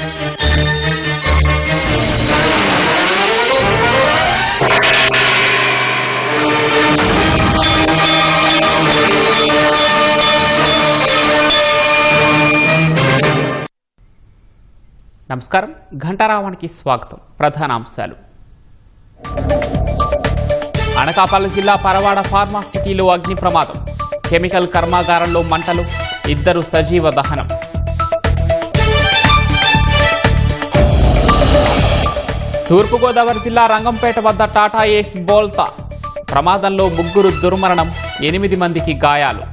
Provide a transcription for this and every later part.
నమస్కారం, ఘంటారావానికి స్వాగతం. ప్రధానాంశాలు. అనకాపల్లి జిల్లా పరవాడ ఫార్మా సిటీలో అగ్ని ప్రమాదం. కెమికల్ కర్మాగారంలో మంటలు, 2 సజీవ దహనం. తూర్పుగోదావరి జిల్లా రంగంపేట వద్ద టాటా ఏస్ బోల్తా ప్రమాదంలో 3 దుర్మరణం, 8 మందికి గాయాలు.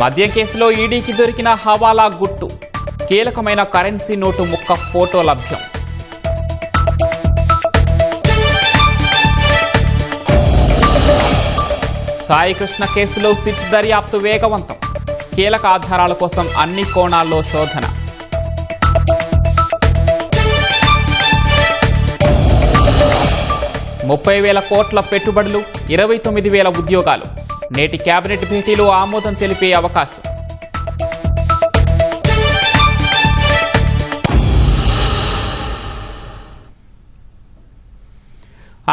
మద్యం కేసులో ఈడీకి దొరికిన హవాలా గుట్టు. కీలకమైన కరెన్సీ నోటు ముక్క ఫోటో లభ్యం. సాయికృష్ణ కేసులో సిట్ దర్యాప్తు వేగవంతం. కీలక ఆధారాల కోసం అన్ని కోణాల్లో శోధన. ₹30,000 కోట్ల పెట్టుబడులు, 29,000 ఉద్యోగాలు. నేటి కేబినెట్ భేటీలో ఆమోదం తెలిపే అవకాశం.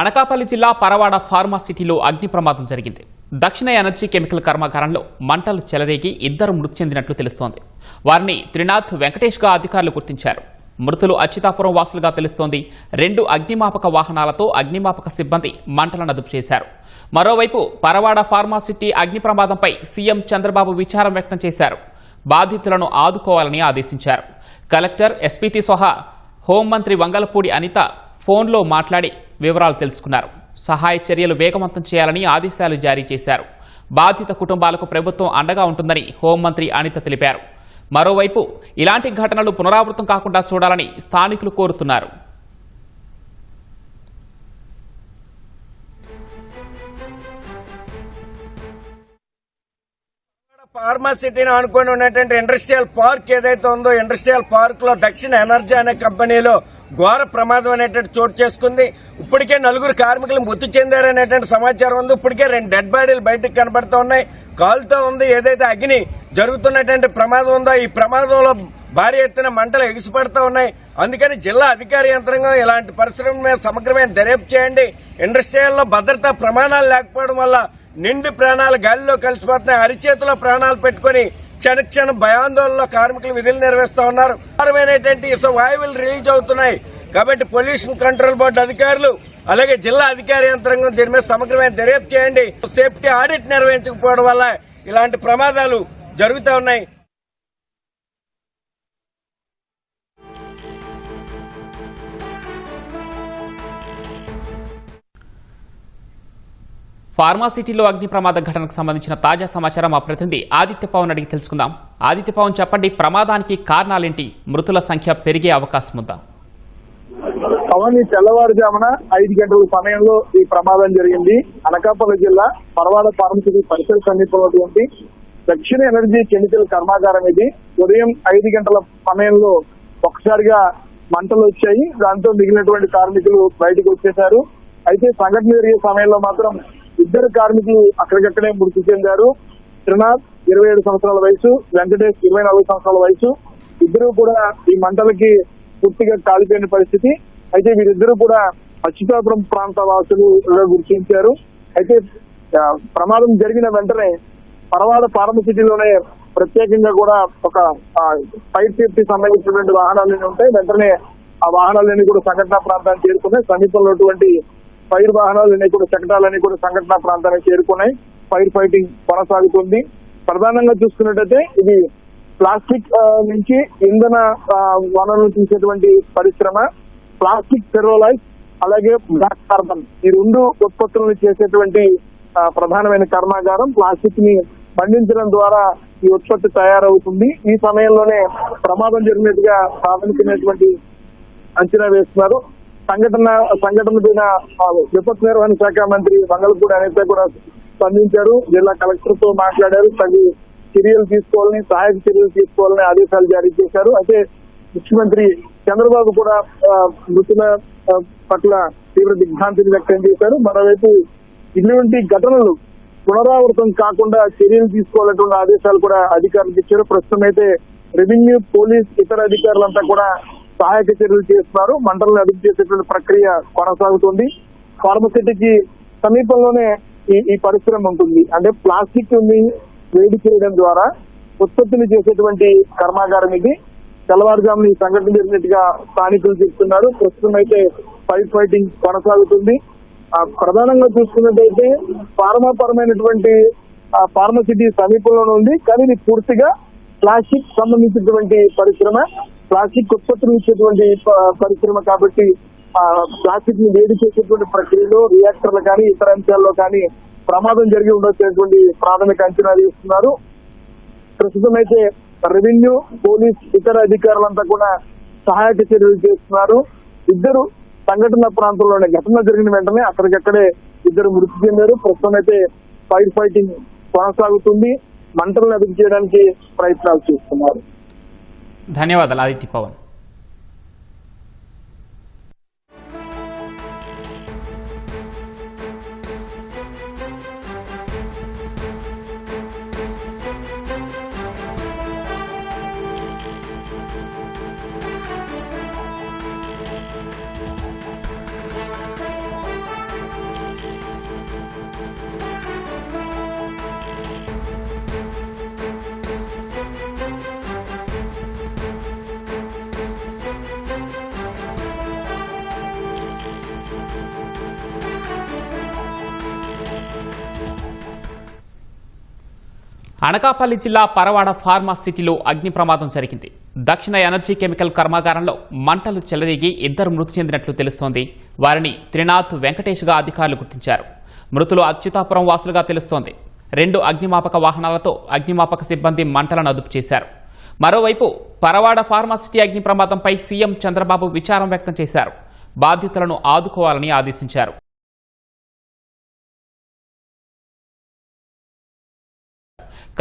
అనకాపల్లి జిల్లా పరవాడ ఫార్మా సిటీలో అగ్ని ప్రమాదం జరిగింది. దక్షిణ ఎనర్జీ కెమికల్ కర్మాగారంలో మంటలు చెలరేగి 2 మృతి చెందినట్లు తెలుస్తోంది. వారిని త్రినాథ్ వెంకటేష్గా అధికారులు గుర్తించారు. మృతులు అచ్యుతాపురం వాసులుగా తెలుస్తోంది. 2 అగ్నిమాపక వాహనాలతో అగ్నిమాపక సిబ్బంది మంటలను అదుపు చేశారు. మరోవైపు పరవాడ ఫార్మా సిటీ అగ్ని ప్రమాదంపై సీఎం చంద్రబాబు విచారం వ్యక్తం చేశారు. బాధితులను ఆదుకోవాలని ఆదేశించారు. కలెక్టర్, ఎస్పీతో సహా హోంమంత్రి వంగలపూడి అనిత ఫోన్లో మాట్లాడి వివరాలు తెలుసుకున్నారు. సహాయ చర్యలు వేగవంతం చేయాలని ఆదేశాలు జారీ చేశారు. బాధిత కుటుంబాలకు ప్రభుత్వం అండగా ఉంటుందని హోంమంత్రి అనిత తెలిపారు. మరోవైపు ఇలాంటి ఘటనలు పునరావృతం కాకుండా చూడాలని స్థానికులు కోరుతున్నారు. ఫార్మా సిటీని ఆనుకొని ఉన్నటువంటి ఇండస్ట్రియల్ పార్క్ ఏదైతే ఉందో, ఇండస్ట్రియల్ పార్క్ లో దక్షిణ ఎనర్జీ అనే కంపెనీలో ఘోర ప్రమాదం అనేటువంటి చోటు చేసుకుంది. ఇప్పటికే 4 కార్మికులు మృతి చెందారనేటువంటి సమాచారం ఉంది. ఇప్పటికే 2 డెడ్ బాడీలు బయటకు కనబడుతూ ఉన్నాయి. కాలుతో ఉంది. ఏదైతే అగ్ని జరుగుతున్నటువంటి ప్రమాదం ఉందో, ఈ ప్రమాదంలో భారీ ఎత్తున మంటలు ఎగిసిపడుతూ ఉన్నాయి. అందుకని జిల్లా అధికార యంత్రాంగం ఇలాంటి పరిశ్రమ మీద సమగ్రమైన దర్యాప్తు చేయండి. ఇండస్ట్రియల్లో భద్రతా ప్రమాణాలు లేకపోవడం వల్ల నిండి ప్రాణాలు గాలిలో కలిసిపోతున్నాయి. అరిచేతిలో ప్రాణాలు పెట్టుకుని క్షణక్షణం భయాందోళనలో కార్మికులు విధులు నిర్వహిస్తూ ఉన్నారు. వాయువులు రిలీజ్ అవుతున్నాయి. కాబట్టి పొల్యూషన్ కంట్రోల్ బోర్డు అధికారులు అలాగే జిల్లా అధికార యంత్రాంగం దీని మీద సమగ్రమైన దర్యాప్తు చేయండి. సేఫ్టీ ఆడిట్ నిర్వహించకపోవడం వల్ల ఇలాంటి ప్రమాదాలు జరుగుతూ ఉన్నాయి. ఫార్మా సిటీలో అగ్ని ప్రమాద ఘటనకు సంబంధించిన తాజా సమాచారం మా ప్రతినిధి ఆదిత్య పవన్ అడిగి తెలుసుకుందాం. ఆదిత్య పవన్, చెప్పండి, ప్రమాదానికి కారణాలేంటి? మృతుల సంఖ్య పెరిగే అవకాశం ఉందా? పవన్, ఈ తెల్లవారుజామున 5 గంటల సమయంలో ఈ ప్రమాదం జరిగింది. అనకాపల్లి జిల్లా పరవాడ ఫార్మసిటీ పరిసర సమీపంలో దక్షిణ ఎనర్జీ కెమికల్ కర్మాగారం ఇది. ఉదయం 5 గంటల సమయంలో ఒక్కసారిగా మంటలు వచ్చాయి. దాంతో మిగిలినటువంటి కార్మికులు బయటకు వచ్చేశారు. అయితే సంఘటన జరిగే సమయంలో మాత్రం 2 కార్మికులు అక్కడికక్కడే మృతి చెందారు. త్రినాథ్ 27 సంవత్సరాల వయసు, వెంకటేష్ 24 సంవత్సరాల వయసు. ఇద్దరు కూడా ఈ మంటలకి పూర్తిగా కాలిపోయిన పరిస్థితి. అయితే వీరిద్దరూ కూడా అచ్యుతాపురం ప్రాంత వాసులు గుర్తించారు. అయితే ప్రమాదం జరిగిన వెంటనే పరవాడ ఫార్మసిటీలోనే ప్రత్యేకంగా కూడా ఒక ఫైర్ సేఫ్టీ సంబంధించినటువంటి వాహనాలన్నీ ఉంటాయి. వెంటనే ఆ వాహనాలన్నీ కూడా సంఘటనా ప్రాంతానికి చేరుకున్నాయి. సమీపంలో ఫైర్ వాహనాలన్నీ కూడా శకటాలన్నీ కూడా సంఘటనా ప్రాంతానికి చేరుకున్నాయి. ఫైర్ ఫైటింగ్ కొనసాగుతుంది. ప్రధానంగా చూసుకున్నట్టయితే ఇది ప్లాస్టిక్ నుంచి ఇంధన వనరులు తీసేటువంటి పరిశ్రమ. ప్లాస్టిక్ ఫెర్రోలైజ్ అలాగే బ్లాక్ కార్బన్, ఈ 2 ఉత్పత్తులను చేసేటువంటి ప్రధానమైన కర్మాగారం. ప్లాస్టిక్ ని పండించడం ద్వారా ఈ ఉత్పత్తి తయారవుతుంది. ఈ సమయంలోనే ప్రమాదం జరిగినట్టుగా ప్రాథమికమైనటువంటి అంచనా వేస్తున్నారు. సంఘటన పైన విపత్తు నిర్వహణ శాఖ మంత్రి వంగలపూడి అనిత కూడా స్పందించారు. జిల్లా కలెక్టర్ తో మాట్లాడారు. తగు చర్యలు తీసుకోవాలని, సహాయక చర్యలు తీసుకోవాలని ఆదేశాలు జారీ చేశారు. అయితే ముఖ్యమంత్రి చంద్రబాబు కూడా మృతుల పట్ల తీవ్ర దిగ్భ్రాంతిని వ్యక్తం చేశారు. మరోవైపు ఇటువంటి ఘటనలు పునరావృతం కాకుండా చర్యలు తీసుకోవాలటువంటి ఆదేశాలు కూడా అధికారులకు ఇచ్చారు. ప్రస్తుతం అయితే రెవెన్యూ, పోలీస్, ఇతర అధికారులంతా కూడా సహాయక చర్యలు చేస్తున్నారు. మంటలను అదుపు చేసేటువంటి ప్రక్రియ కొనసాగుతుంది. ఫార్మసిటీకి సమీపంలోనే ఈ పరిశ్రమ ఉంటుంది. అంటే ప్లాస్టిక్ ని వేడి చేయడం ద్వారా ఉత్పత్తులు చేసేటువంటి కర్మాగారం ఇది. తెల్లవారుజామున ఈ సంఘటన జరిగినట్టుగా స్థానికులు చెప్తున్నారు. ప్రస్తుతం అయితే ఫైర్ ఫైటింగ్ కొనసాగుతుంది. ప్రధానంగా చూసుకున్నట్టయితే ఫార్మాపరమైనటువంటి ఫార్మసిటీ సమీపంలోనే ఉంది. కానీ ఇది పూర్తిగా ప్లాస్టిక్ సంబంధించినటువంటి పరిశ్రమ, ప్లాస్టిక్ ఉత్పత్తులు ఇచ్చేటువంటి పరిశ్రమ కాబట్టి ప్లాస్టిక్ ని వేడి చేసేటువంటి ప్రక్రియలో రియాక్టర్లు కానీ ఇతర అంశాల్లో కానీ ప్రమాదం జరిగి ఉండొచ్చేటువంటి ప్రాథమిక అంచనా వేస్తున్నారు. ప్రస్తుతం అయితే రెవెన్యూ, పోలీస్, ఇతర అధికారులంతా కూడా సహాయక చర్యలు చేస్తున్నారు. ఇద్దరు సంఘటన ప్రాంతంలోనే ఘటన జరిగిన వెంటనే అక్కడికక్కడే ఇద్దరు మృతి చెందారు. ప్రస్తుతం అయితే ఫైర్ ఫైటింగ్ కొనసాగుతుంది. మంటలను అదుపు చేయడానికి ప్రయత్నాలు చేస్తున్నారు. ధన్యవాదాలు ఆదిత్య పవన్. అనకాపల్లి జిల్లా పరవాడ ఫార్మా సిటీలో అగ్ని ప్రమాదం జరిగింది. దక్షిణ ఎనర్జీ కెమికల్ కర్మాగారంలో మంటలు చెలరేగి ఇద్దరు మృతి చెందినట్లు తెలుస్తోంది. వారిని త్రినాథ్ వెంకటేష్గా అధికారులు గుర్తించారు. మృతులు అచ్యుతాపురం వాసులుగా తెలుస్తోంది. 2 అగ్నిమాపక వాహనాలతో అగ్నిమాపక సిబ్బంది మంటలను అదుపు చేశారు. మరోవైపు పరవాడ ఫార్మా సిటీ అగ్ని ప్రమాదంపై సీఎం చంద్రబాబు విచారం వ్యక్తం చేశారు. బాధితులను ఆదుకోవాలని ఆదేశించారు.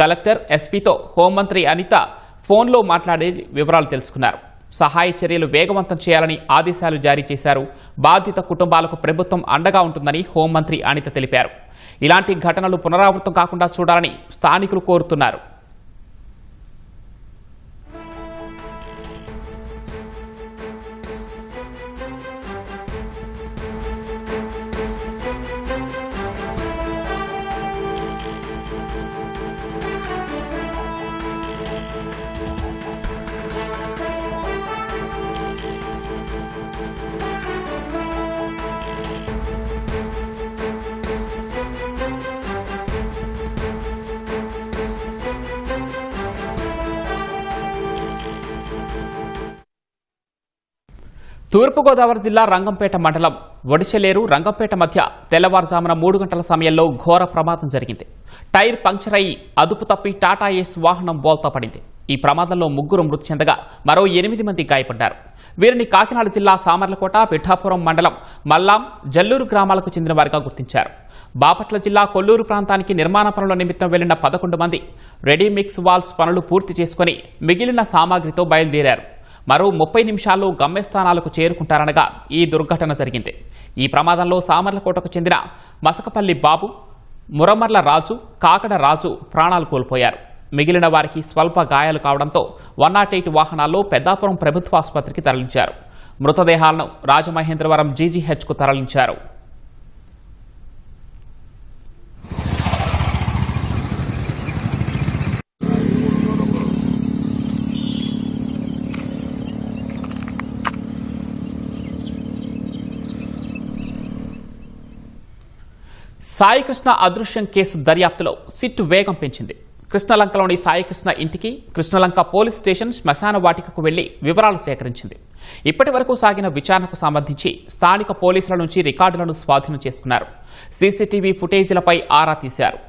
కలెక్టర్, ఎస్పీతో హోంమంత్రి అనిత ఫోన్లో మాట్లాడి వివరాలు తెలుసుకున్నారు. సహాయ చర్యలు వేగవంతం చేయాలని ఆదేశాలు జారీ చేశారు. బాధిత కుటుంబాలకు ప్రభుత్వం అండగా ఉంటుందని హోంమంత్రి అనిత తెలిపారు. ఇలాంటి ఘటనలు పునరావృతం కాకుండా చూడాలని స్థానికులు కోరుతున్నారు. తూర్పుగోదావరి జిల్లా రంగంపేట మండలం ఒడిశలేరు రంగంపేట మధ్య తెల్లవారుజామున 3 గంటల సమయంలో ఘోర ప్రమాదం జరిగింది. టైర్ పంక్చర్ అయి అదుపు తప్పి టాటా ఏస్ వాహనం బోల్తా పడింది. ఈ ప్రమాదంలో 3 మృతి చెందగా మరో 8 మంది గాయపడ్డారు. వీరిని కాకినాడ జిల్లా సామర్లకోట, పిఠాపురం మండలం మల్లాం, జల్లూరు గ్రామాలకు చెందిన వారిగా గుర్తించారు. బాపట్ల జిల్లా కొల్లూరు ప్రాంతానికి నిర్మాణ పనుల నిమిత్తం వెళ్లిన 11 మంది రెడీ మిక్స్ వాల్స్ పనులు పూర్తి చేసుకుని మిగిలిన సామాగ్రితో బయలుదేరారు. మరో 30 నిమిషాల్లో గమ్యస్థానాలకు చేరుకుంటారనగా ఈ దుర్ఘటన జరిగింది. ఈ ప్రమాదంలో సామర్లకోటకు చెందిన మసకపల్లి బాబు, మురమర్ల రాజు, కాకడ రాజు ప్రాణాలు కోల్పోయారు. మిగిలిన వారికి స్వల్ప గాయాలు కావడంతో 108 వాహనాల్లో పెద్దాపురం ప్రభుత్వ ఆసుపత్రికి తరలించారు. మృతదేహాలను రాజమహేంద్రవరం జీజీహెచ్కు తరలించారు. సాయికృష్ణ అదృశ్యం కేసు దర్యాప్తులో సిట్ వేగం పెంచింది. కృష్ణలంకలోని సాయికృష్ణ ఇంటికి కృష్ణలంక పోలీస్ స్టేషన్ శ్మశాన వాటికకు వెళ్లి వివరాలు సేకరించింది. ఇప్పటి వరకు సాగిన విచారణకు సంబంధించి స్థానిక పోలీసుల నుంచి రికార్డులను స్వాధీనం చేసుకున్నారు. సీసీటీవీ ఫుటేజీలపై ఆరా తీశారు.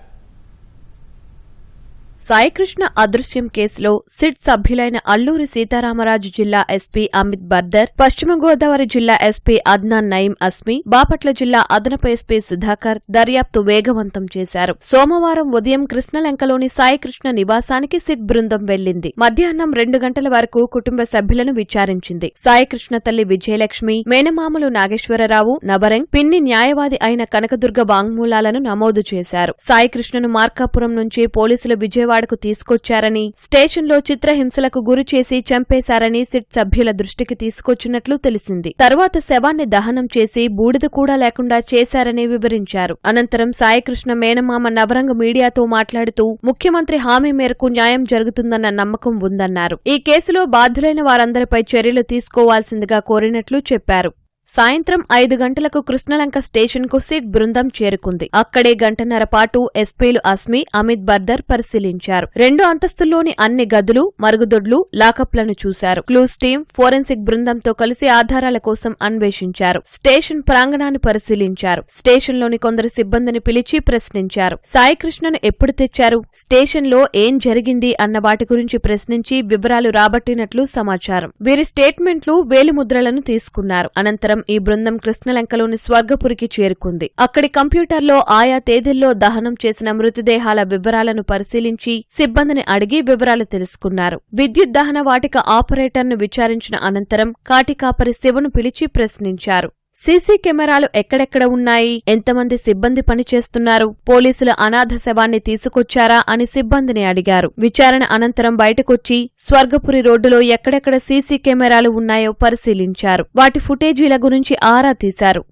సాయికృష్ణ అదృశ్యం కేసులో సిట్ సభ్యులైన అల్లూరి సీతారామరాజు జిల్లా ఎస్పీ అమిత్ బర్దర్, పశ్చిమ గోదావరి జిల్లా ఎస్పీ అద్నాన్ నయీం అస్మి, బాపట్ల జిల్లా అదనపు ఎస్పీ సుధాకర్ దర్యాప్తు వేగవంతం చేశారు. సోమవారం ఉదయం కృష్ణలంకలోని సాయికృష్ణ నివాసానికి సిట్ బృందం వెళ్లింది. మధ్యాహ్నం 2 గంటల వరకు కుటుంబ సభ్యులను విచారించింది. సాయికృష్ణ తల్లి విజయలక్ష్మి, మేనమామలు నాగేశ్వరరావు, నవరంగ్, పిన్ని న్యాయవాది అయిన కనకదుర్గ వాంగ్మూలాలను నమోదు చేశారు. సాయికృష్ణను మార్కాపురం నుంచి పోలీసులు విజయవాడకు తీసుకొచ్చారని, స్టేషన్లో చిత్రహింసలకు గురి చేసి చంపేశారని సిట్ సభ్యుల దృష్టికి తీసుకొచ్చినట్లు తెలిసింది. తరువాత శవాన్ని దహనం చేసి బూడిద కూడా లేకుండా చేశారని వివరించారు. అనంతరం సాయికృష్ణ మేనమామ నవరంగ్ మీడియాతో మాట్లాడుతూ ముఖ్యమంత్రి హామీ మేరకు న్యాయం జరుగుతుందన్న నమ్మకం ఉందన్నారు. ఈ కేసులో బాధ్యులైన వారందరిపై చర్యలు తీసుకోవాల్సిందిగా కోరినట్లు చెప్పారు. సాయంత్రం 5 గంటలకు కృష్ణలంక స్టేషన్కు సిట్ బృందం చేరుకుంది. అక్కడే గంటన్నర పాటు ఎస్పీలు అస్మి, అమిత్ బర్దర్ పరిశీలించారు. 2 అంతస్తుల్లోని అన్ని గదులు, మరుగుదొడ్లు, లాకప్లను చూశారు. క్లూస్ టీం, ఫోరెన్సిక్ బృందంతో కలిసి ఆధారాల కోసం అన్వేషించారు. స్టేషన్ ప్రాంగణాన్ని పరిశీలించారు. స్టేషన్లోని కొందరు సిబ్బందిని పిలిచి ప్రశ్నించారు. సాయికృష్ణను ఎప్పుడు తెచ్చారు, స్టేషన్లో ఏం జరిగింది అన్న వాటి గురించి ప్రశ్నించి వివరాలు రాబట్టినట్లు సమాచారం. వీరి స్టేట్మెంట్లు, వేలిముద్రలను తీసుకున్నారు. అనంతరం ఈ బృందం కృష్ణలంకలోని స్వర్గపురికి చేరుకుంది. అక్కడి కంప్యూటర్లో ఆయా తేదీల్లో దహనం చేసిన మృతదేహాల వివరాలను పరిశీలించి సిబ్బందిని అడిగి వివరాలు తెలుసుకున్నారు. విద్యుత్ దహన వాటిక ఆపరేటర్ను విచారించిన అనంతరం కాటికాపరి శివను పిలిచి ప్రశ్నించారు. సీసీ కెమెరాలు ఎక్కడెక్కడ ఉన్నాయి, ఎంతమంది సిబ్బంది పనిచేస్తున్నారు, పోలీసులు అనాథ శవాన్ని తీసుకొచ్చారా అని సిబ్బందిని అడిగారు. విచారణ అనంతరం బయటకొచ్చి స్వర్గపురి రోడ్డులో ఎక్కడెక్కడ సీసీ కెమెరాలు ఉన్నాయో పరిశీలించారు. వాటి ఫుటేజీల గురించి ఆరా తీశారు.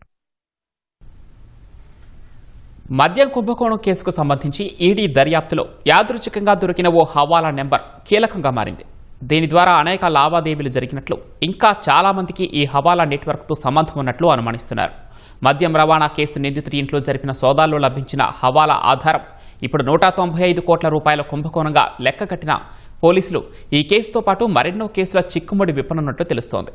మద్యం కుంభకోణం కేసుకు సంబంధించి ఈడీ దర్యాప్తులో యాదృచ్ఛికంగా దొరికిన ఓ హవాలా నెంబర్ కీలకంగా మారింది. దీని ద్వారా అనేక లావాదేవీలు జరిగినట్లు, ఇంకా చాలా మందికి ఈ హవాలా నెట్వర్క్తో సంబంధం ఉన్నట్లు అనుమానిస్తున్నారు. మద్యం రవాణా కేసు నిందితుడి ఇంట్లో జరిపిన సోదాల్లో లభించిన హవాలా ఆధారం ఇప్పుడు 195 కోట్ల రూపాయల కుంభకోణంగా లెక్కగట్టిన పోలీసులు ఈ కేసుతో పాటు మరెన్నో కేసుల చిక్కుముడి విప్పనున్నట్లు తెలుస్తోంది.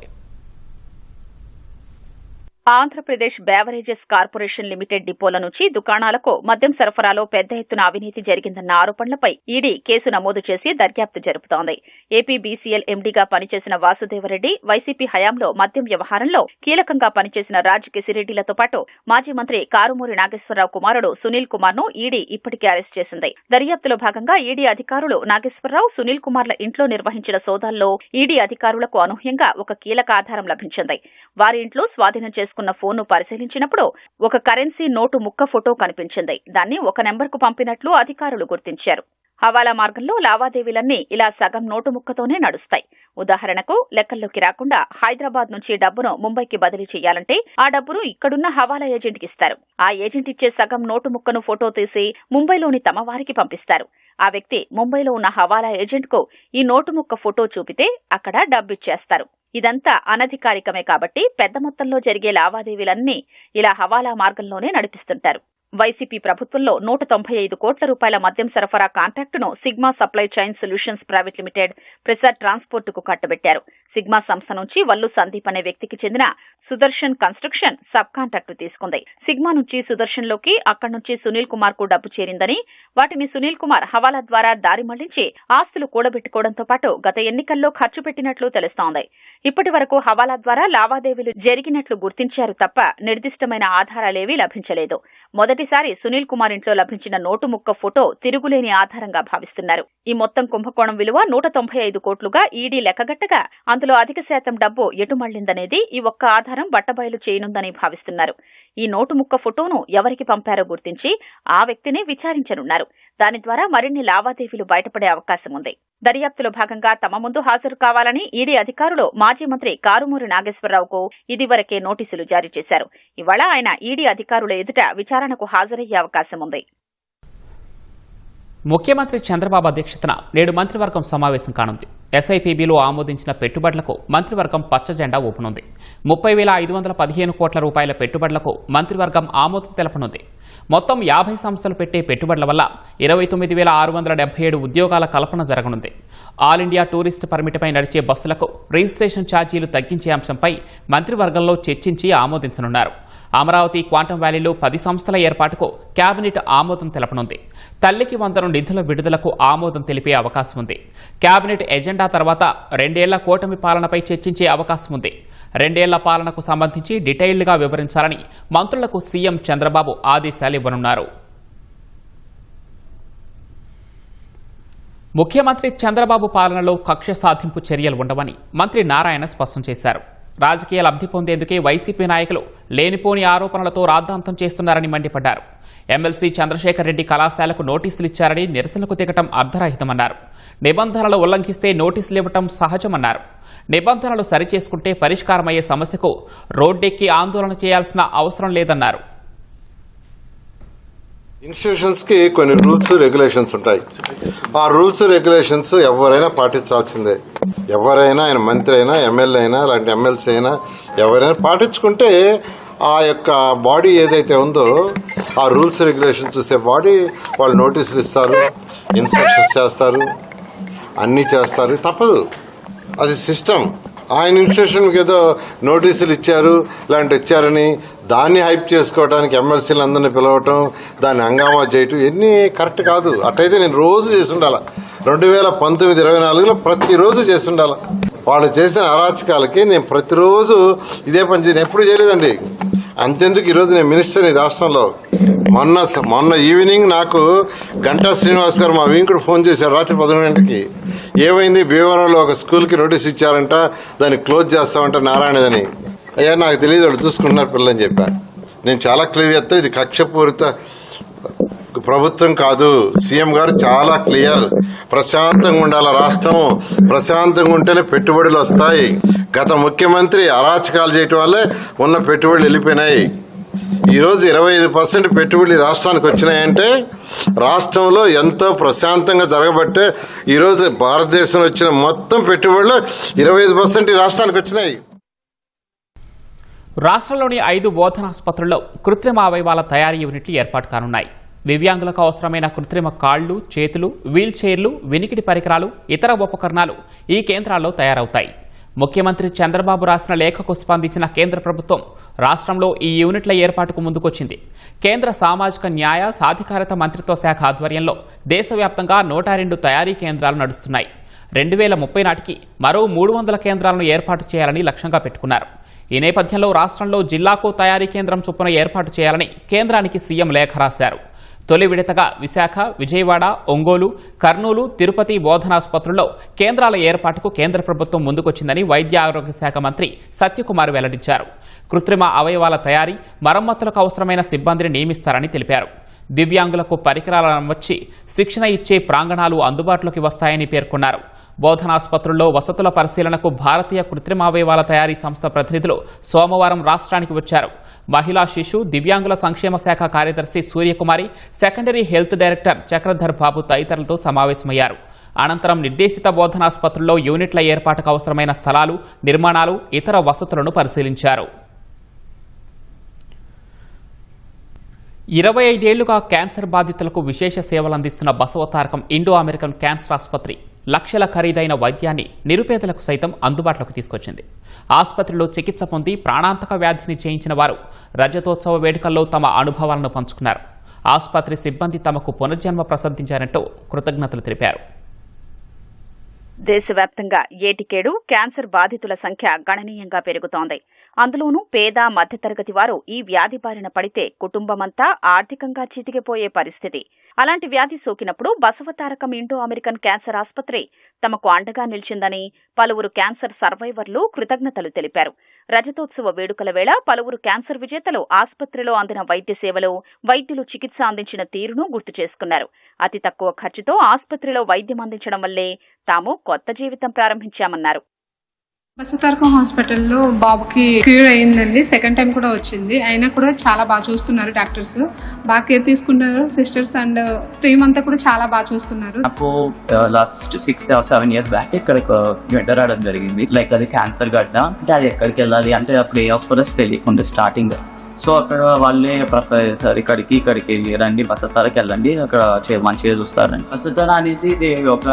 ఆంధ్రప్రదేశ్ బేవరేజెస్ కార్పొరేషన్ లిమిటెడ్ డిపోల నుంచి దుకాణాలకు మద్యం సరఫరాలో పెద్ద ఎత్తున అవినీతి జరిగిందన్న ఆరోపణలపై ఈడీ కేసు నమోదు చేసి దర్యాప్తు జరుపుతోంది. ఏపీబీసీఎల్ ఎండీగా పనిచేసిన వాసుదేవరెడ్డి, వైసీపీ హయాంలో మద్యం వ్యవహారంలో కీలకంగా పనిచేసిన రాజ్ కిసిరెడ్డిలతో పాటు మాజీ మంత్రి కారుమూరి నాగేశ్వరరావు కుమారుడు సునీల్ కుమార్ ను ఈడీ ఇప్పటికే అరెస్ట్ చేసింది. దర్యాప్తులో భాగంగా ఈడీ అధికారులు నాగేశ్వరరావు, సునీల్ కుమార్ల ఇంట్లో నిర్వహించిన సోదాల్లో ఈడీ అధికారులకు అనూహ్యంగా ఒక కీలక ఆధారం లభించింది. వారి ఇంట్లో స్వాధీనం చేసుకున్న ఫోన్ను పరిశీలించినప్పుడు ఒక కరెన్సీ నోటు ముక్క ఫోటో కనిపించింది. దాన్ని ఒక నెంబర్కు పంపినట్లు అధికారులు గుర్తించారు. హవాలా మార్గంలో లావాదేవీలన్నీ ఇలా సగం నోటు ముక్కతోనే నడుస్తాయి. ఉదాహరణకు లెక్కల్లోకి రాకుండా హైదరాబాద్ నుంచి డబ్బును ముంబైకి బదిలీ చేయాలంటే ఆ డబ్బును ఇక్కడున్న హవాలా ఏజెంట్కి ఇస్తారు. ఆ ఏజెంట్ ఇచ్చే సగం నోటు ముక్కను ఫోటో తీసి ముంబైలోని తమ వారికి పంపిస్తారు. ఆ వ్యక్తి ముంబైలో ఉన్న హవాలా ఏజెంట్కు ఈ నోటు ముక్క ఫోటో చూపితే అక్కడ డబ్బిచ్చేస్తారు. ఇదంతా అనధికారికమే కాబట్టి పెద్ద మొత్తంలో జరిగే లావాదేవీలన్నీ ఇలా హవాలా మార్గంలోనే నడిపిస్తుంటారు. వైసీపీ ప్రభుత్వంలో 195 కోట్ల రూపాయల మద్యం సరఫరా కాంట్రాక్టును Sigma supply chain solutions private limited Prasad transport కు కట్టబెట్టారు. సిగ్మా సంస్థ నుంచి వల్లు సందీప్ అనే వ్యక్తికి చెందిన సుదర్శన్ కన్స్ట్రక్షన్ సబ్ కాంట్రాక్టు తీసుకుంది. సిగ్మా నుంచి సుదర్శన్ లోకి, అక్కడి నుంచి సునీల్ కుమార్ కు డబ్బు చేరిందని, వాటిని సునీల్ కుమార్ హవాలా ద్వారా దారి మళ్లించి ఆస్తులు కూడబెట్టుకోవడంతో పాటు గత ఎన్నికల్లో ఖర్చు పెట్టినట్లు తెలుస్తోంది. ఇప్పటి వరకు హవాలా ద్వారా లావాదేవీలు జరిగినట్లు గుర్తించారు తప్ప నిర్దిష్టమైన ఆధారాలేవీ లభించలేదు. మొదటిసారి సునీల్ కుమార్ ఇంట్లో లభించిన నోటు ముక్క ఫోటో తిరుగులేని ఆధారంగా భావిస్తున్నారు. ఈ మొత్తం కుంభకోణం విలువ 195 కోట్లుగా ఈడీ లెక్కగట్టగా అందులో అధిక శాతం డబ్బు ఎటు మళ్లిందనేది ఈ ఒక్క ఆధారం బట్టబయలు చేయనుందని భావిస్తున్నారు. ఈ నోటు ముక్క ఫోటోను ఎవరికి పంపారో గుర్తించి ఆ వ్యక్తిని విచారించనున్నారు. దాని ద్వారా మరిన్ని లావాదేవీలు బయటపడే అవకాశం ఉంది. దర్యాప్తులో భాగంగా తమ ముందు హాజరు కావాలని ఈడీ అధికారులు మాజీ మంత్రి కారుమూరి నాగేశ్వరరావుకు ఇదివరకే నోటీసులు జారీ చేశారు. ఇవాళ ఆయన ఈడీ అధికారుల ఎదుట విచారణకు హాజరయ్యే అవకాశం ఉంది. ముఖ్యమంత్రి చంద్రబాబు అధ్యక్షతన నేడు మంత్రివర్గం సమావేశం కానుంది. ఎస్ఐపిబిలో ఆమోదించిన పెట్టుబడులకు మంత్రివర్గం పచ్చజెండా ఊపనుంది. 30,515 కోట్ల రూపాయల పెట్టుబడులకు మంత్రివర్గం ఆమోదం తెలపనుంది. మొత్తం 50 సంస్థలు పెట్టే పెట్టుబడుల వల్ల 29,677 ఉద్యోగాల కల్పన జరగనుంది. ఆల్ ఇండియా టూరిస్ట్ పర్మిట్పై నడిచే బస్సులకు రిజిస్ట్రేషన్ ఛార్జీలు తగ్గించే అంశంపై మంత్రివర్గంలో చర్చించి ఆమోదించనున్నారు. అమరావతి క్వాంటమ్ వ్యాలీలో 10 సంస్థల ఏర్పాటుకు కేబినెట్ ఆమోదం తెలపనుంది. తల్లికి వందనం నిధుల విడుదలకు ఆమోదం తెలిపే అవకాశం ఉంది. కేబినెట్ ఎజెండా తర్వాత 2 ఏళ్ల కూటమి పాలనపై చర్చించే అవకాశం ఉంది. 2 ఏళ్ల పాలనకు సంబంధించి డీటెయిల్డ్గా వివరించాలని మంత్రులకు సీఎం చంద్రబాబు ఆదేశాలు ఇవ్వనున్నారు. ముఖ్యమంత్రి చంద్రబాబు పాలనలో కక్ష సాధింపు చర్యలు ఉండవని మంత్రి నారాయణ స్పష్టం చేశారు. రాజకీయ లబ్ధి పొందేందుకే వైసీపీ నాయకులు లేనిపోని ఆరోపణలతో రాద్ధాంతం చేస్తున్నారని మండిపడ్డారు. ఎమ్మెల్సీ చంద్రశేఖర్ రెడ్డి కళాశాలకు నోటీసులు ఇచ్చారని నిరసనకు దిగటం అర్ధరహితమన్నారు. నిబంధనలు ఉల్లంఘిస్తే నోటీసులు ఇవ్వటం సహజమన్నారు. నిబంధనలు సరిచేసుకుంటే పరిష్కారమయ్యే సమస్యకు రోడ్డెక్కి ఆందోళన చేయాల్సిన అవసరం లేదన్నారు. ఇన్స్టిట్యూషన్స్ కి కొన్ని రూల్స్ రెగ్యులేషన్స్ ఉంటాయి. ఆ రూల్స్ రెగ్యులేషన్స్ ఎవరైనా పాటించాల్సిందే. ఎవరైనా, ఆయన మంత్రి అయినా, ఎమ్మెల్యే అయినా, అలాంటి ఎమ్మెల్సీ అయినా ఎవరైనా పాటించుకుంటే ఆ యొక్క బాడీ ఏదైతే ఉందో ఆ రూల్స్ రెగ్యులేషన్స్ చూసే బాడీ వాళ్ళు నోటీసులు ఇస్తారు, ఇన్స్పెక్షన్స్ చేస్తారు, అన్నీ చేస్తారు. తప్పదు, అది సిస్టమ్. ఆయన ఇన్స్టిట్యూషన్కి ఏదో నోటీసులు ఇచ్చారు, ఇలాంటి ఇచ్చారని దాన్ని హైప్ చేసుకోవడానికి ఎమ్మెల్సీలు అందరినీ పిలవటం, దాన్ని హంగామా చేయటం ఇవన్నీ కరెక్ట్ కాదు. అట్టయితే నేను రోజు చేసి ఉండాలి. 2019-24లో ప్రతిరోజు చేసి ఉండాలి. వాళ్ళు చేసిన అరాచకాలకి నేను ప్రతిరోజు ఇదే పని చేయను, ఎప్పుడు చేయలేదండి. అంతెందుకు ఈరోజు నేను మినిస్టర్ని రాష్ట్రంలో. మొన్న ఈవినింగ్ నాకు గంటా శ్రీనివాస్ గారు మా వీంకుడు ఫోన్ చేశారు రాత్రి 11 గంటలకి. ఏమైంది, భీమవరంలో ఒక స్కూల్కి నోటీస్ ఇచ్చారంట, దాన్ని క్లోజ్ చేస్తామంట నారాయణదని. అయ్యా నాకు తెలియదు, వాళ్ళు చూసుకుంటున్నారు పిల్లలని చెప్పా. నేను చాలా క్లియర్ చేస్తా, ఇది కక్షపూరిత ప్రభుత్వం కాదు. సీఎం గారు చాలా క్లియర్. ప్రశాంతంగా ఉండాలి రాష్ట్రం, ప్రశాంతంగా ఉంటేనే పెట్టుబడులు వస్తాయి. గత ముఖ్యమంత్రి అరాచకాలు చేయటం వల్లే ఉన్న పెట్టుబడులు వెళ్ళిపోయినాయి. ఈరోజు 25% పెట్టుబడులు రాష్ట్రానికి వచ్చినాయంటే రాష్ట్రంలో ఎంతో ప్రశాంతంగా జరగబట్టే ఈరోజు భారతదేశంలో వచ్చిన మొత్తం పెట్టుబడులు 25% రాష్ట్రానికి వచ్చినాయి. రాష్ట్రంలోని 5 బోధనాసుపత్రుల్లో కృత్రిమ అవయవాల తయారీ యూనిట్లు ఏర్పాటు కానున్నాయి. దివ్యాంగులకు అవసరమైన కృత్రిమ కాళ్లు, చేతులు, వీల్ చైర్లు, వినికిడి పరికరాలు, ఇతర ఉపకరణాలు ఈ కేంద్రాల్లో తయారవుతాయి. ముఖ్యమంత్రి చంద్రబాబు రాసిన లేఖకు స్పందించిన కేంద్ర ప్రభుత్వం రాష్ట్రంలో ఈ యూనిట్ల ఏర్పాటుకు ముందుకొచ్చింది. కేంద్ర సామాజిక న్యాయ సాధికారత మంత్రిత్వ శాఖ ఆధ్వర్యంలో దేశవ్యాప్తంగా 102 తయారీ కేంద్రాలు నడుస్తున్నాయి. 2030 నాటికి మరో 300 కేంద్రాలను ఏర్పాటు చేయాలని లక్ష్యంగా పెట్టుకున్నారు. ఈ నేపథ్యంలో రాష్ట్రంలో జిల్లాకు తయారీ కేంద్రం చొప్పున ఏర్పాటు చేయాలని కేంద్రానికి సీఎం లేఖ రాశారు. తొలి విడతగా విశాఖ, విజయవాడ, ఒంగోలు, కర్నూలు, తిరుపతి బోధనాసుపత్రుల్లో కేంద్రాల ఏర్పాటుకు కేంద్ర ప్రభుత్వం ముందుకొచ్చిందని వైద్య ఆరోగ్య శాఖ మంత్రి సత్యకుమార్ వెల్లడించారు. కృత్రిమ అవయవాల తయారీ, మరమ్మతులకు అవసరమైన సిబ్బందిని నియమిస్తారని తెలిపారు. దివ్యాంగులకు పరికరాలను అమర్చి శిక్షణ ఇచ్చే ప్రాంగణాలు అందుబాటులోకి వస్తాయని పేర్కొన్నారు. బోధనాసుపత్రుల్లో వసతుల పరిశీలనకు భారతీయ కృత్రిమావయవాల తయారీ సంస్థ ప్రతినిధులు సోమవారం రాష్ట్రానికి వచ్చారు. మహిళా శిశు దివ్యాంగుల సంక్షేమ శాఖ కార్యదర్శి Suryakumari, secondary health director Chakradhar Babu తదితరులతో సమావేశమయ్యారు. అనంతరం నిర్దేశిత బోధనాసుపత్రుల్లో యూనిట్ల ఏర్పాటుకు అవసరమైన స్థలాలు, నిర్మాణాలు, ఇతర వసతులను పరిశీలించారు. 25 ఏళ్లుగా క్యాన్సర్ బాధితులకు విశేష సేవలు అందిస్తున్న బసవతారకం ఇండో అమెరికన్ క్యాన్సర్ ఆసుపత్రి లక్షల ఖరీదైన వైద్యాన్ని నిరుపేదలకు సైతం అందుబాటులోకి తీసుకొచ్చింది. ఆసుపత్రిలో చికిత్స పొంది ప్రాణాంతక వ్యాధిని జయించిన వారు రజతోత్సవ వేడుకల్లో తమ అనుభవాలను పంచుకున్నారు. ఆసుపత్రి సిబ్బంది తమకు పునర్జన్మ ప్రసాదించారంటూ కృతజ్ఞతలు తెలిపారు. దేశవ్యాప్తంగా ఏటికేడు క్యాన్సర్ బాధితుల సంఖ్య గణనీయంగా పెరుగుతోంది. అందులోనూ పేద, మధ్యతరగతి వారు ఈ వ్యాధి బారిన పడితే కుటుంబమంతా ఆర్థికంగా చితికిపోయే పరిస్థితి. అలాంటి వ్యాధి సోకినప్పుడు బసవతారకం ఇండో అమెరికన్ క్యాన్సర్ ఆసుపత్రి తమకు అండగా నిలిచిందని పలువురు క్యాన్సర్ సర్వైవర్లు కృతజ్ఞతలు తెలిపారు. రజతోత్సవ వేడుకల వేళ పలువురు క్యాన్సర్ విజేతలు ఆసుపత్రిలో అందిన వైద్య సేవలు, వైద్యులు చికిత్స అందించిన తీరును గుర్తు చేసుకున్నారు. అతి తక్కువ ఖర్చుతో ఆసుపత్రిలో వైద్యం అందించడం వల్లే తాము కొత్త జీవితం ప్రారంభించామన్నారు. బసవతారకం హాస్పిటల్లో బాబుకి క్యూర్ అయిందండి. సెకండ్ టైం కూడా వచ్చింది. అయినా కూడా చాలా బాగా చూస్తున్నారు డాక్టర్స్, బాగా కేర్ తీసుకుంటున్నారు సిస్టర్స్, అండ్ టీమ్ అంతా కూడా చాలా బాగా చూస్తున్నారు. నాకు లాస్ట్ 6 or 7 years బ్యాక్ ఇక్కడ గడ్డ రావడం జరిగింది. లైక్ అది క్యాన్సర్ గడ్డ. అది ఎక్కడికి వెళ్ళాలి అంటే అప్పుడు ఏ హాస్పిటల్స్ తెలియకుండా స్టార్టింగ్. సో అక్కడ వాళ్ళే ప్రొఫెసర్ ఇక్కడికి రండి, బసవతారకి వెళ్ళండి, అక్కడ మంచిగా చూస్తారండి. బసవతార అనేది ఇది ఒక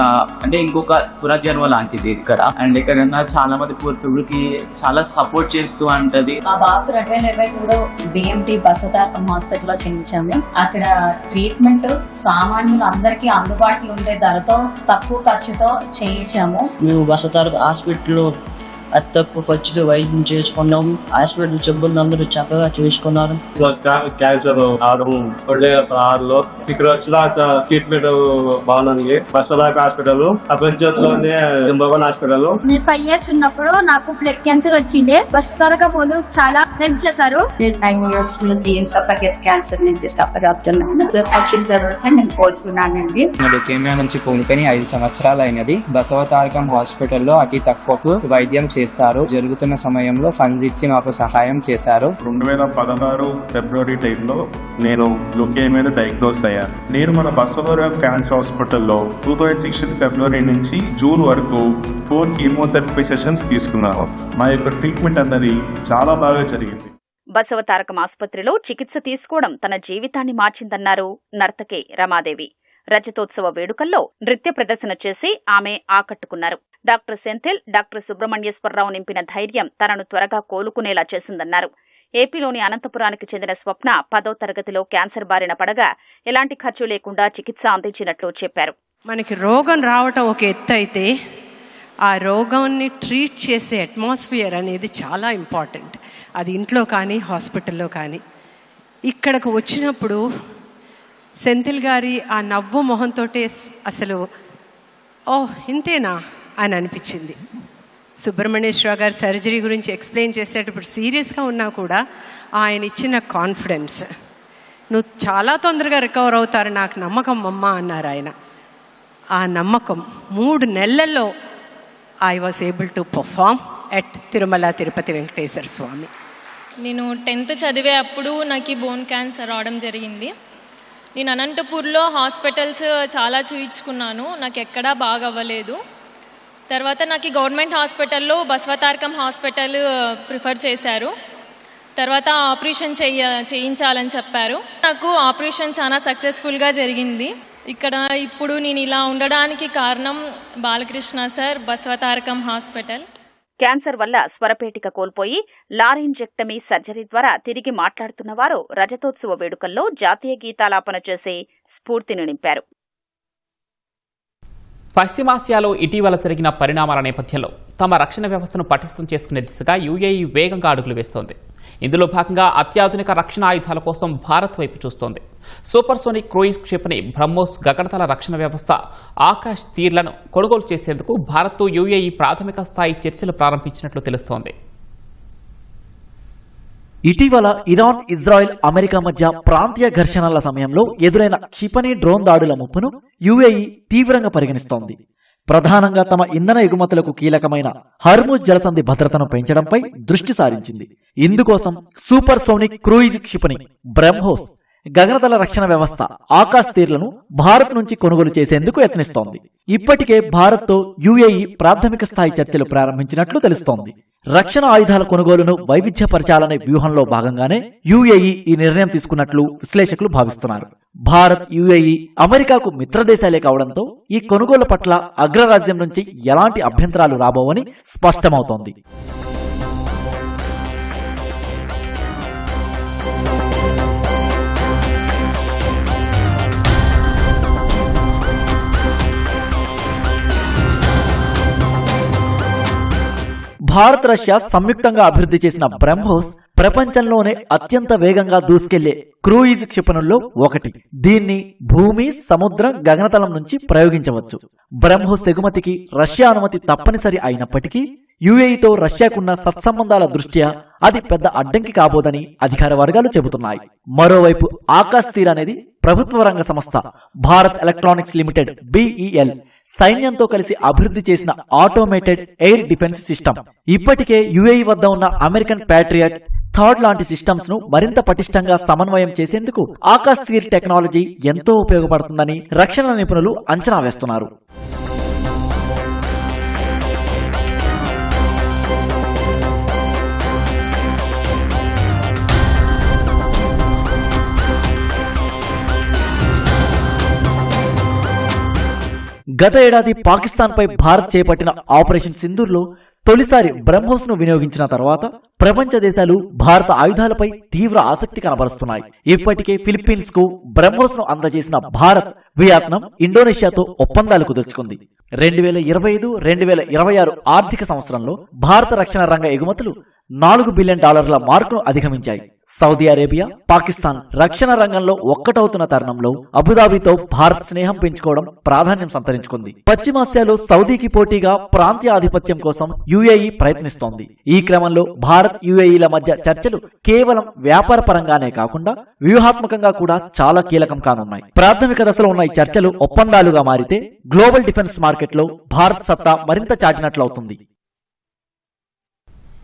అంటే ఇంకొక పునర్జన్మ లాంటిది ఇక్కడ. అండ్ ఇక్కడ చాలా మంది అనంతపూర్కి చాలా సపోర్ట్ చేస్తూ ఉంటది. మా బాబు 2022 బిఎంటి బసవతారకం హాస్పిటల్లో చేయించాము. అక్కడ ట్రీట్మెంట్ సామాన్యులు అందరికీ అందుబాటులో ఉండే ధరతో తక్కువ ఖర్చుతో చేయించాము. మేము బసవతారకం హాస్పిటల్లో అతి తక్కువ ఖర్చుతో వైద్యం చేసుకున్నాము. హాస్పిటల్ సిబ్బంది అందరూ చక్కగా చూసుకున్నారు. క్యాన్సర్ ఆరులో ఇక్కడ వచ్చిన ట్రీట్మెంట్ బాగుంది. బసవతారకం హాస్పిటల్ ప్రపంచంలోనే నెంబర్ హాస్పిటల్. నేను 5 years ఉన్నప్పుడు నాకు బ్లడ్ క్యాన్సర్ వచ్చిండే. బసవతారకం వాళ్ళు చాలా హెల్ప్ చేశారు. 9 years క్యాన్సర్ నుంచి సఫర్ అవుతున్నాను. వచ్చిన తర్వాత నేను కోరుకున్నానండి. లుకేమియా నుంచి కోలుకొని 5 సంవత్సరాలు అయినది. బసవతారకం హాస్పిటల్లో అతి తక్కువకు వైద్యం చేస్తారు. జరుగుతున్న సమయంలో ఫండ్స్ ఇచ్చి మాకు సహాయం చేశారు. 2016 ఫిబ్రవరి టైంలో నేను లుకేమియా డయాగ్నోస్ అయ్యాను. నేను మన బసవతారకం క్యాన్సర్ హాస్పిటల్లో 2016 ఫిబ్రవరి నుంచి జూన్ వరకు 4 కీమోథెరపీ సెషన్స్ తీసుకున్నాను. మా యొక్క ట్రీట్మెంట్ అన్నది చాలా బాగా జరిగింది. బసవతారకం ఆసుపత్రిలో చికిత్స తీసుకోవడం తన జీవితాన్ని మార్చిందన్నారు నర్తకి రమాదేవి. రజతోత్సవ వేడుకల్లో నృత్య ప్రదర్శన చేసి ఆమె ఆకట్టుకున్నారు. డాక్టర్ సెంథిల్, డాక్టర్ సుబ్రహ్మణ్యేశ్వరరావు నింపిన ధైర్యం తనను త్వరగా కోలుకునేలా చేసిందన్నారు. ఏపీలోని అనంతపురానికి చెందిన స్వప్న 10వ తరగతిలో క్యాన్సర్ బారిన పడగా ఎలాంటి ఖర్చు లేకుండా చికిత్స అందించినట్లు చెప్పారు. మనకి రోగం రావటం ఒక ఎత్తు అయితే ఆ రోగాన్ని ట్రీట్ చేసే అట్మాస్ఫియర్ అనేది చాలా ఇంపార్టెంట్. అది ఇంట్లో కానీ హాస్పిటల్లో కానీ. ఇక్కడకు వచ్చినప్పుడు సెంథిల్ గారి ఆ నవ్వు మొహంతో అసలు ఇంతేనా అని అనిపించింది. సుబ్రహ్మణ్యేశ్వరరావు గారు సర్జరీ గురించి ఎక్స్ప్లెయిన్ చేసేటప్పుడు సీరియస్గా ఉన్నా కూడా ఆయన ఇచ్చిన కాన్ఫిడెన్స్, నువ్వు చాలా తొందరగా రికవర్ అవుతారు, నాకు నమ్మకం అమ్మ అన్నారు ఆయన. ఆ నమ్మకం 3 నెలల్లో I was able to perform at Tirumala Tirupati Venkateswara Swami. నేను 10th చదివే అప్పుడు నాకు బోన్ క్యాన్సర్ రావడం జరిగింది. నేను అనంతపూర్లో హాస్పిటల్స్ చాలా చూయించుకున్నాను, నాకు ఎక్కడా బాగా అవ్వలేదు. తర్వాత నాకు గవర్నమెంట్ హాస్పిటల్లో బసవతారకం హాస్పిటల్ ప్రిఫర్ చేశారు. తర్వాత ఆపరేషన్ చేయించాలని చెప్పారు. నాకు ఆపరేషన్ చాలా సక్సెస్ఫుల్గా జరిగింది. ఇక్కడ ఇప్పుడు నేను ఇలా ఉండడానికి కారణం Balakrishna sir, Basavatarakam hospital. Cancer వల్ల స్వరపేటిక కోల్పోయి లారెంజెక్టమీ సర్జరీ ద్వారా తిరిగి మాట్లాడుతున్న వారు రజతోత్సవ వేడుకల్లో జాతీయ గీతాలాపన చేసి స్ఫూర్తిని నింపారు. పశ్చిమాసియాలో ఇటీవల జరిగిన పరిణామాల నేపథ్యంలో తమ రక్షణ వ్యవస్థను పటిష్టం చేసుకునే దిశగా యుఏఈ వేగంగా అడుగులు వేస్తోంది. ఇందులో భాగంగా అత్యాధునిక రక్షణ ఆయుధాల కోసం భారత్ వైపు చూస్తోంది. సూపర్సోనిక్ క్రూయిజ్ క్షిపణి బ్రహ్మోస్ గగనతల రక్షణ వ్యవస్థ ఆకాశ్ తీర్లను కొనుగోలు చేసేందుకు భారత్తో యుఏఈ ప్రాథమిక స్థాయి చర్చలు ప్రారంభించినట్లు తెలుస్తోంది. ఇటీవల ఇరాన్, ఇజ్రాయెల్, అమెరికా మధ్య ప్రాంతీయ ఘర్షణల సమయంలో ఎదురైన క్షిపణి డ్రోన్ దాడుల ముప్పును యుఏఈ తీవ్రంగా పరిగణిస్తోంది. ప్రధానంగా తమ ఇంధన ఎగుమతులకు కీలకమైన హర్ముజ్ జలసంధి భద్రతను పెంచడంపై దృష్టి సారించింది. ఇందుకోసం సూపర్ సోనిక్ క్రూయిజ్ క్షిపణి బ్రహ్మోస్ గగనతల రక్షణ వ్యవస్థ ఆకాశ్ తీర్లను భారత్ నుంచి కొనుగోలు చేసేందుకు యత్నిస్తోంది. ఇప్పటికే భారత్తో యుఏఈ ప్రాథమిక స్థాయి చర్చలు ప్రారంభించినట్లు తెలుస్తోంది. రక్షణ ఆయుధాల కొనుగోలును వైవిధ్యపరచాలనే వ్యూహంలో భాగంగానే యుఏఈ ఈ నిర్ణయం తీసుకున్నట్లు విశ్లేషకులు భావిస్తున్నారు. భారత్, యుఏఈ అమెరికాకు మిత్రదేశాలే కావడంతో ఈ కొనుగోలు పట్ల అగ్రరాజ్యం నుంచి ఎలాంటి అభ్యంతరాలు రాబోవని స్పష్టమవుతోంది. భారత్, రష్యా సంయుక్తంగా అభివృద్ధి చేసిన బ్రహ్మోస్ ప్రపంచంలోనే అత్యంత వేగంగా దూసుకెళ్లే క్రూయిజ్ క్షిపణుల్లో ఒకటి. దీన్ని భూమి, సముద్రం, గగనతలం నుంచి ప్రయోగించవచ్చు. బ్రహ్మోస్ ఎగుమతికి రష్యా అనుమతి తప్పనిసరి అయినప్పటికీ యుఏఈతో రష్యాకున్న సత్సంబంధాల దృష్ట్యా అది పెద్ద అడ్డంకి కాబోదని అధికార వర్గాలు చెబుతున్నాయి. మరోవైపు ఆకాశ్ తీర్ అనేది ప్రభుత్వ రంగ సంస్థ భారత్ ఎలక్ట్రానిక్స్ లిమిటెడ్ BEL సైన్యంతో కలిసి అభివృద్ధి చేసిన ఆటోమేటెడ్ ఎయిర్ డిఫెన్స్ సిస్టమ్. ఇప్పటికే యుఏఈ వద్ద ఉన్న అమెరికన్ ప్యాట్రియట్, థర్డ్ లాంటి సిస్టమ్స్ ను మరింత పటిష్టంగా సమన్వయం చేసేందుకు ఆకాశ్ తీర్ టెక్నాలజీ ఎంతో ఉపయోగపడుతుందని రక్షణ నిపుణులు అంచనా వేస్తున్నారు. గత ఏడాది పాకిస్తాన్పై భారత్ చేపట్టిన ఆపరేషన్ సింధూర్లో తొలిసారి బ్రహ్మోస్ ను వినియోగించిన తర్వాత ప్రపంచ దేశాలు భారత ఆయుధాలపై తీవ్ర ఆసక్తి కనబరుస్తున్నాయి. ఇప్పటికే ఫిలిప్పీన్స్ కు బ్రహ్మోస్ ను అందజేసిన భారత్, వియత్నాం, ఇండోనేషియాతో ఒప్పందాలు కుదుర్చుకుంది. 2025-2026 ఆర్థిక సంవత్సరంలో భారత రక్షణ రంగ ఎగుమతులు $4 బిలియన్ మార్కును అధిగమించాయి. సౌదీ అరేబియా, పాకిస్తాన్ రక్షణ రంగంలో ఒక్కటవుతున్న తరుణంలో అబుదాబితో భారత్ స్నేహం పెంచుకోవడం ప్రాధాన్యం సంతరించుకుంది. పశ్చిమాసియాలో సౌదీకి పోటీగా ప్రాంతీయ ఆధిపత్యం కోసం యుఏఈ ప్రయత్నిస్తోంది. ఈ క్రమంలో భారత్, యుఏఈల మధ్య చర్చలు కేవలం వ్యాపార పరంగానే కాకుండా వ్యూహాత్మకంగా కూడా చాలా కీలకం కానున్నాయి. ప్రాథమిక దశలో ఉన్న ఈ చర్చలు ఒప్పందాలుగా మారితే గ్లోబల్ డిఫెన్స్ మార్కెట్లో భారత్ సత్తా మరింత చాటినట్లవుతుంది.